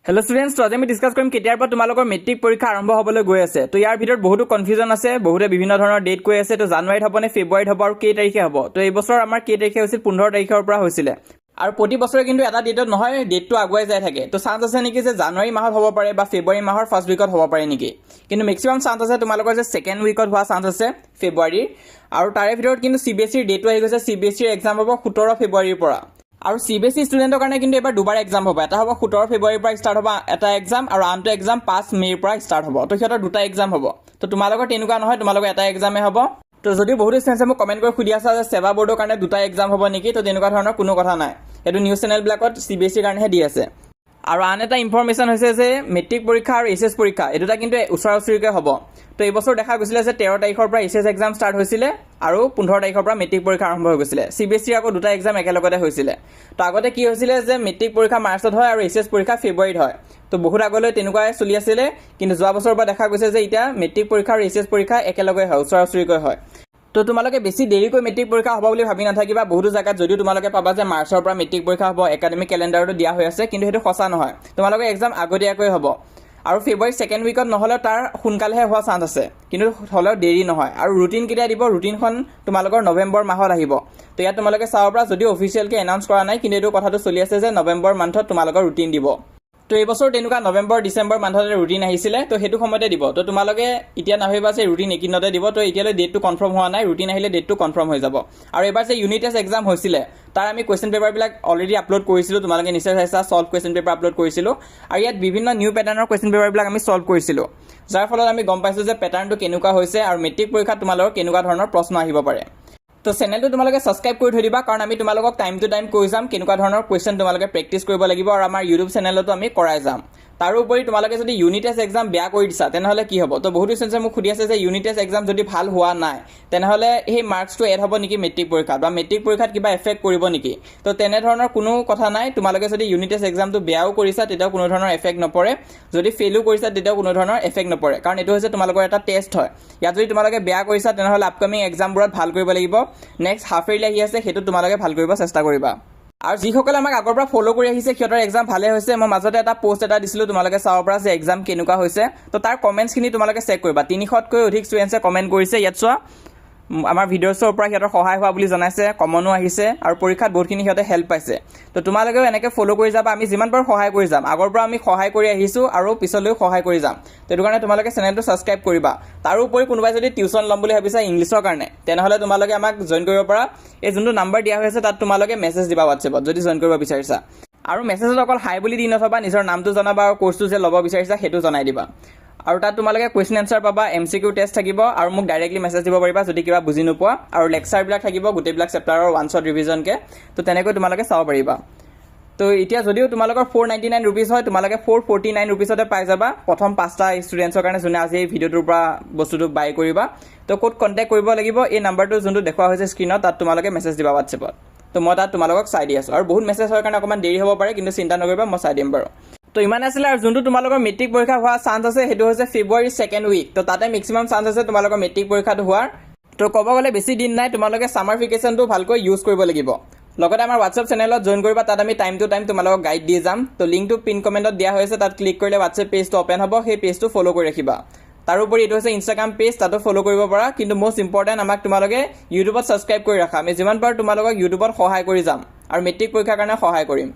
Hello students, तो आज আমি ডিসকাস কৰিম কেতিয়াৰ পৰা তোমালোকৰ মেট্ৰিক পৰীক্ষা আৰম্ভ হ'বলৈ গৈ আছে। তো ইয়াৰ ভিতৰত বহুতো কনফিউজন আছে, বহুতে বিভিন্ন ধৰণৰ ডেট কৈ আছে। তো জানুৱাৰীত হ'ব নে ফেব্ৰুৱাৰীত হ'ব আৰু কেই তাৰিখে হ'ব? তো এই বছৰ আমাৰ কেই তাৰিখে হৈছিল? 15 তাৰিখৰ পৰা হৈছিলে। আৰু প্ৰতি বছৰে কিন্তু এটা ডেটত নহয়, ডেটটো আগুৱাই যাই থাকে। তো চান্স আছে নেকি যে জানুৱাৰী মাহত হ'ব পাৰে বা ফেব্ৰুৱাৰী মাহৰ ফাৰ্ষ্ট উইকত হ'ব পাৰে নেকি? কিন্তু মেক্সিমাম চান্স আছে তোমালোকৰ যে ছেকেণ্ড উইকত হোৱা চান্স আছে ফেব্ৰুৱাৰীৰ। আৰু তাৰে ভিতৰত কিন্তু CBSEৰ ডেটো আহি গৈছে। CBSEৰ এক্সাম হ'ব 17 ফেব্ৰুৱাৰীৰ পৰা। আৰু CBSE ষ্টুডেণ্টৰ কাৰণে কিন্তু এবাৰ দুবাৰ এক্সাম হ'ব। এটা হ'ব 17 ফেব্ৰুৱাৰীৰ পৰা ষ্টাৰ্ট হ'ব এটা এক্সাম, আৰু আনটো এক্সাম 5 মে'ৰ পৰা ষ্টাৰ্ট হ'ব। তো সিহঁতৰ দুটা এক্সাম হ'ব। তো তোমালোকৰ তেনেকুৱা নহয়, তোমালোকৰ এটা এক্সামে হ'ব। তো যদি বহুতো ষ্টুডেণ্টে মোক কমেণ্ট কৰি সুধি আছা যে সেৱা বৰ্ডৰ কাৰণে দুটা এক্সাম হ'ব নেকি, তো তেনেকুৱা ধৰণৰ কোনো কথা নাই। এইটো নিউজ চেনেলবিলাকত CBSEৰ কাৰণেহে দি আছে। আৰু আন এটা ইনফৰমেশ্যন হৈছে যে মেট্ৰিক পৰীক্ষা আৰু HS পৰীক্ষা এই দুটা কিন্তু ওচৰা ওচৰিকৈ হ'ব। তো এইবছৰ দেখা গৈছিলে যে 13 তাৰিখৰ পৰা HS এক্সাম ষ্টাৰ্ট হৈছিলে আৰু 15 তাৰিখৰ পৰা মেট্ৰিক পৰীক্ষা আৰম্ভ হৈ গৈছিলে। CBSEৰ আকৌ দুটা এক্সাম একেলগতে হৈছিলে। তো আগতে কি হৈছিলে যে মেট্ৰিক পৰীক্ষা মাৰ্চত হয় আৰু HS পৰীক্ষা ফেব্ৰুৱাৰীত হয়। তো বহুত আগলৈ তেনেকুৱাই চলি আছিলে, কিন্তু যোৱা বছৰৰ পৰা দেখা গৈছে যে এতিয়া মেট্ৰিক পৰীক্ষা আৰু HS পৰীক্ষা একেলগে হয়, ওচৰা ওচৰিকৈ হয়। তো তোমালোকে বেছি দেৰিকৈ মেট্ৰিক পৰীক্ষা হ'ব বুলি ভাবি নাথাকিবা। বহুতো জায়গাত যদিও তোমালোকে পাবা যে মাৰ্চৰ পৰা মেট্ৰিক পৰীক্ষা হ'ব, একাডেমিক কেলেণ্ডাৰটো দিয়া হৈ আছে, কিন্তু সেইটো সঁচা নহয়। তোমালোকৰ এক্সাম আগতীয়াকৈ হ'ব। আৰু ফেব্ৰুৱাৰী ছেকেণ্ড উইকত নহ'লেও তাৰ সোনকালেহে হোৱা চান্স আছে, কিন্তু হ'লেও দেৰি নহয়। আৰু ৰুটিন কেতিয়া দিব? ৰুটিনখন তোমালোকৰ নৱেম্বৰ মাহত আহিব। তো ইয়াত তোমালোকে চাব পৰা, যদিও অফিচিয়েলকৈ এনাউন্স কৰা নাই, কিন্তু এইটো কথাটো চলি আছে যে নৱেম্বৰ মান্থত তোমালোকৰ ৰুটিন দিব। তো এইবছৰ তেনেকুৱা নৱেম্বৰ ডিচেম্বৰ মান্থতে ৰুটিন আহিছিলে, তো সেইটো সময়তে দিব। তো তোমালোকে এতিয়া নাভাবিবা যে ৰুটিন এইকেইদিনতে দিব। তো এতিয়ালৈ ডেটটো কনফাৰ্ম হোৱা নাই, ৰুটিন আহিলে ডেটটো কনফাৰ্ম হৈ যাব। আৰু এবাৰ যে ইউনিট টেষ্ট এক্সাম হৈছিলে, তাৰ আমি কুৱেশ্যন পেপাৰবিলাক অলৰেডি আপলোড কৰিছিলোঁ, তোমালোকে নিশ্চয় চাইছা। ছল্ভ কুৱেশ্যন পেপাৰ আপলোড কৰিছিলোঁ, আৰু ইয়াত বিভিন্ন নিউ পেটাৰ্ণৰ কুৱেশ্যন পেপাৰবিলাক আমি ছল্ভ কৰিছিলোঁ, যাৰ ফলত আমি গম পাইছোঁ যে পেটাৰ্ণটো কেনেকুৱা হৈছে আৰু মেট্ৰিক পৰীক্ষাত তোমালোকৰ কেনেকুৱা ধৰণৰ প্ৰশ্ন আহিব পাৰে। তো চেনেলটো তোমালোকে ছাবস্ক্ৰাইব কৰি থৈ দিবা, কাৰণ আমি তোমালোকক টাইম টু টাইম কৈ যাম কেনেকুৱা ধৰণৰ কুৱেশ্যন তোমালোকে প্ৰেক্টিছ কৰিব লাগিব, আৰু আমাৰ ইউটিউব চেনেলতো আমি কৰাই যাম। তাৰোপৰি তোমালোকে যদি ইউনিট টেষ্ট এক্সাম বেয়া কৰি দিছা, তেনেহ'লে কি হ'ব? তো বহুতো ষ্টুডেণ্টে মোক সুধি আছে যে ইউনিট টেষ্ট এক্সাম যদি ভাল হোৱা নাই, তেনেহ'লে সেই মাৰ্কছটো এড হ'ব নেকি মেট্ৰিক পৰীক্ষাত, বা মেট্ৰিক পৰীক্ষাত কিবা এফেক্ট কৰিব নেকি? তো তেনেধৰণৰ কোনো কথা নাই। তোমালোকে যদি ইউনিট টেষ্ট এক্সামটো বেয়াও কৰিছা, তেতিয়াও কোনো ধৰণৰ এফেক্ট নপৰে। যদি ফেইলো কৰিছা, তেতিয়াও কোনো ধৰণৰ এফেক্ট নপৰে, কাৰণ এইটো হৈছে তোমালোকৰ এটা টেষ্ট হয়। ইয়াত যদি তোমালোকে বেয়া কৰিছা, তেনেহ'লে আপকামিং এক্সামবোৰত ভাল কৰিব লাগিব। নেক্সট হাফ ইয়াৰলি আহি আছে, সেইটো তোমালোকে ভাল কৰিব চেষ্টা কৰিবা। আৰু যিসকলে আমাক আগৰ পৰা ফ'ল' কৰি আহিছে, সিহঁতৰ এক্সাম ভালে হৈছে। মই মাজতে এটা পোষ্ট এটা দিছিলোঁ, তোমালোকে চাব পৰা যে এক্সাম কেনেকুৱা হৈছে। তো তাৰ কমেণ্টছখিনি তোমালোকে চেক কৰিবা। 300তকৈ অধিক ষ্টুডেণ্টছে কমেণ্ট কৰিছে। ইয়াত চোৱা, আমাৰ ভিডিঅ'ছৰ পৰা সিহঁতৰ সহায় হোৱা বুলি জনাইছে, কমনো আহিছে, আৰু পৰীক্ষাত বহুতখিনি সিহঁতে হেল্প পাইছে। তো তোমালোকেও এনেকৈ ফ'ল' কৰি যাবা। আমি যিমান পাৰোঁ সহায় কৰি যাম। আগৰ পৰা আমি সহায় কৰি আহিছোঁ আৰু পিছলৈও সহায় কৰি যাম। তো সেইটো কাৰণে তোমালোকে চেনেলটো ছাবস্ক্ৰাইব কৰিবা। তাৰোপৰি কোনোবাই যদি টিউশ্যন ল'ম বুলি ভাবিছা ইংলিছৰ কাৰণে, তেনেহ'লে তোমালোকে আমাক জইন কৰিব পাৰা। এই যোনটো নাম্বাৰ দিয়া হৈ আছে, তাত তোমালোকে মেছেজ দিবা হোৱাটছএপত, যদি জইন কৰিব বিচাৰিছা। আৰু মেছেজত অকল হাই বুলি দি নথবা, নিজৰ নামটো জনাবা আৰু কোৰ্চটো যে ল'ব বিচাৰিছা সেইটো জনাই দিবা। আৰু তাত তোমালোকে কুৱেশ্যন এনচাৰ পাবা, MCQ টেষ্ট থাকিব, আৰু মোক ডাইৰেক্টলি মেছেজ দিব পাৰিবা যদি কিবা বুজি নোপোৱা। আৰু লেকচাৰবিলাক থাকিব গোটেইবিলাক চেপ্টাৰৰ ওৱান শ্বট ৰিভিজনকৈ। তো তেনেকৈ তোমালোকে চাব পাৰিবা। তো এতিয়া যদিও তোমালোকৰ 499 ৰুপিজ হয়, তোমালোকে 449 ৰুপিজতে পাই যাবা প্ৰথম 5টা ষ্টুডেণ্টছৰ কাৰণে, যোনে আজি এই ভিডিঅ'টোৰ পৰা বস্তুটো বাই কৰিবা। তো ক'ত কণ্টেক্ট কৰিব লাগিব? এই নাম্বাৰটো যোনটো দেখুওৱা হৈছে স্ক্ৰীণত, তাত তোমালোকে মেছেজ দিবা হোৱাটছএপত। তো মই তাত তোমালোকক চাই দি আছোঁ। আৰু বহুত মেছেজ হোৱাৰ কাৰণে অকণমান দেৰি হ'ব পাৰে, কিন্তু চিন্তা নকৰিবা, মই চাই দিম বাৰু। তো ইমান আছিলে। আৰু যোনটো তোমালোকৰ মেট্ৰিক পৰীক্ষা হোৱা চান্স আছে, সেইটো হৈছে ফেব্ৰুৱাৰী ছেকেণ্ড উইক। তো তাতে মেক্সিমাম চান্স আছে তোমালোকৰ মেট্ৰিক পৰীক্ষাটো হোৱাৰ। তো ক'ব গ'লে বেছি দিন নাই, তোমালোকে ছামাৰ ভেকেশ্যনটো ভালকৈ ইউজ কৰিব লাগিব। লগতে আমাৰ হোৱাটছএপ চেনেলত জইন কৰিবা, তাত আমি টাইম টু টাইম তোমালোকক গাইড দি যাম। তো লিংকটো পিন কমেণ্টত দিয়া হৈছে, তাত ক্লিক কৰিলে হোৱাটছএপ পেজটো অ'পেন হ'ব। সেই পেজটো ফ'ল' কৰি ৰাখিবা। তাৰোপৰি এইটো হৈছে ইনষ্টাগ্ৰাম পেজ, তাতো ফ'ল' কৰিব পাৰা। কিন্তু মষ্ট ইম্পৰ্টেণ্ট, আমাক তোমালোকে ইউটিউবত ছাবস্ক্ৰাইব কৰি ৰাখা। আমি যিমান পাৰোঁ তোমালোকক ইউটিউবত সহায় কৰি যাম, আৰু মেট্ৰিক পৰীক্ষাৰ কাৰণে সহায় কৰিম।